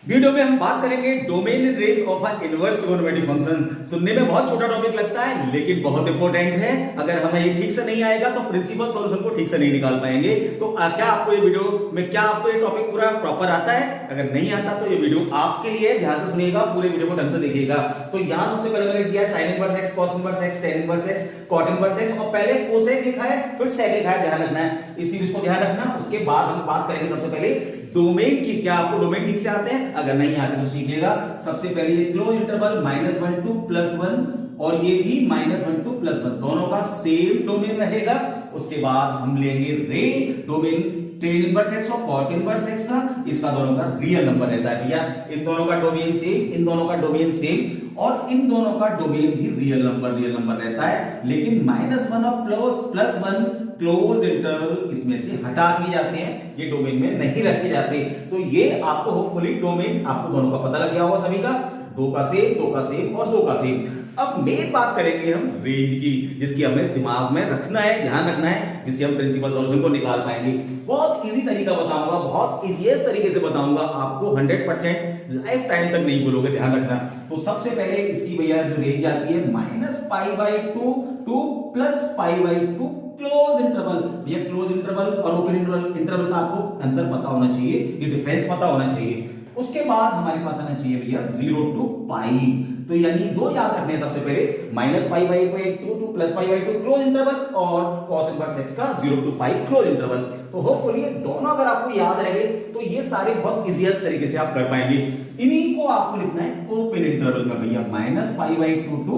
Video में हम बात करेंगे domain range of N inverse trigonometric function. सुनने में बहुत छोटा टॉपिक लगता है लेकिन बहुत इंपॉर्टेंट है। अगर हमें ये ठीक से नहीं आएगा तो प्रिंसिपल सॉल्यूशन को ठीक से नहीं निकाल पाएंगे। तो क्या आपको ये वीडियो में आपको ये टॉपिक पूरा प्रॉपर आता है? अगर नहीं आता तो ये वीडियो आपके लिए है। ध्यान से सुनिएगा, पूरे वीडियो को ढंग से देखिएगा। तो यहाँ सबसे पहले मैंने दिया है sin inverse x, cos inverse x, tan inverse x, cot inverse x और पहले कोसेक लिखा है फिर सेक लिखा है। ध्यान रखना है, इसी चीज को ध्यान रखना। उसके बाद हम बात करेंगे सबसे पहले डोमेन की। क्या आपको डोमेन ठीक से आते हैं? अगर नहीं आते तो सीखिएगा। सबसे पहले ये क्लोज इंटरवल -1 to +1 और ये भी -1 to +1 दोनों का सेम डोमेन रहेगा। उसके बाद हम लेंगे डोमेन tan इनवर्स x और cot इनवर्स x का। इसका दोनों का रियल नंबर रहता है भैया। इन दोनों का डोमेन सेम, इन दोनों का डोमेन सेम और इन दोनों का डोमेन भी रियल नंबर रहता है। लेकिन -1 और +1 क्लोज इंटरवल इसमें से हटा दिए जाते हैं, ये डोमेन में नहीं रखे जाते। तो ये आपको होपफुली डोमेन आपको दोनों का पता लग गया होगा सभी का। 2 का सेम और 2 का सेम। अब मेन बात करेंगे हम रेंज की, जिसकी हमें दिमाग में रखना है, ध्यान रखना है, जिससे हम प्रिंसिपल सॉल्यूशन को निकाल पाएंगे। बहुत इजी तरीका बताऊंगा, बहुत इजीएस्ट तरीके से बताऊंगा आपको। 100% लाइफ टाइम तक नहीं भूलोगे, ध्यान रखना। तो सबसे पहले इसकी भैया जो रेंज आती है -π/2 to +π/2 क्लोज इंटरवल। ये क्लोज इंटरवल और ओपन इंटरवल का आपको अंतर पता होना चाहिए, ये डिफरेंस पता होना चाहिए। उसके बाद हमारे पास आना चाहिए भैया 0 to π। तो यानी दो याद रखने हैं सबसे पहले, -π/2 to +π/2 क्लोज इंटरवल और cos इनवर्स x का 0 to π क्लोज इंटरवल। तो होपफुली ये दोनों अगर आपको याद रहे तो ये सारे बहुत इजीएस्ट तरीके से आप कर पाएंगे। इन्हीं को आपको लिखना है ओपन इंटरवल में भैया, -π/2 to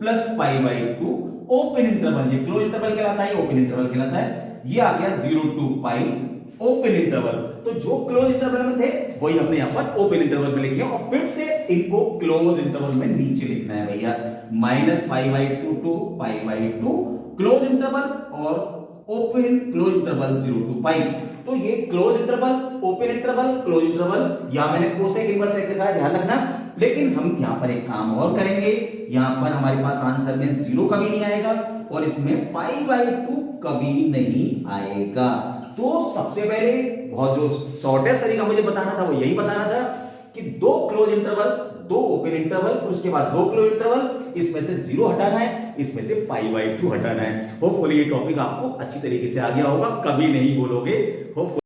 +π/2 ओपन इंटरवल। ये क्लोज इंटरवल कहलाता है, ओपन इंटरवल कहलाता है। ये आ गया 0 to π ओपन इंटरवल। तो जो क्लोज इंटरवल में थे वही हमने यहां पर ओपन इंटरवल में लिखे और फिर से इनको क्लोज इंटरवल में नीचे लिखना है भैया, -π/2 to π/2 क्लोज इंटरवल और ओपन क्लोज इंटरवल 0 to π। तो ये close interval, open interval, close interval, यहां मैंने कोसेक इनवर्स x लिखा है, ध्यान रखना। लेकिन हम यहां पर एक काम और करेंगे, यहां पर हमारे पास आंसर में 0 कभी नहीं आएगा और इसमें π/2 कभी नहीं आएगा। तो सबसे पहले बहुत जो शॉर्टेस्ट तरीका मुझे बताना था वो यही बताना था कि 2 क्लोज इंटरवल, 2 ओपन इंटरवल, फिर उसके बाद 2 क्लोज इंटरवल, इसमें से 0 हटाना है, इसमें से π/2 हटाना है। होपफुली ये टॉपिक आपको अच्छी तरीके से आ गया होगा, कभी नहीं बोलोगे। होपफुली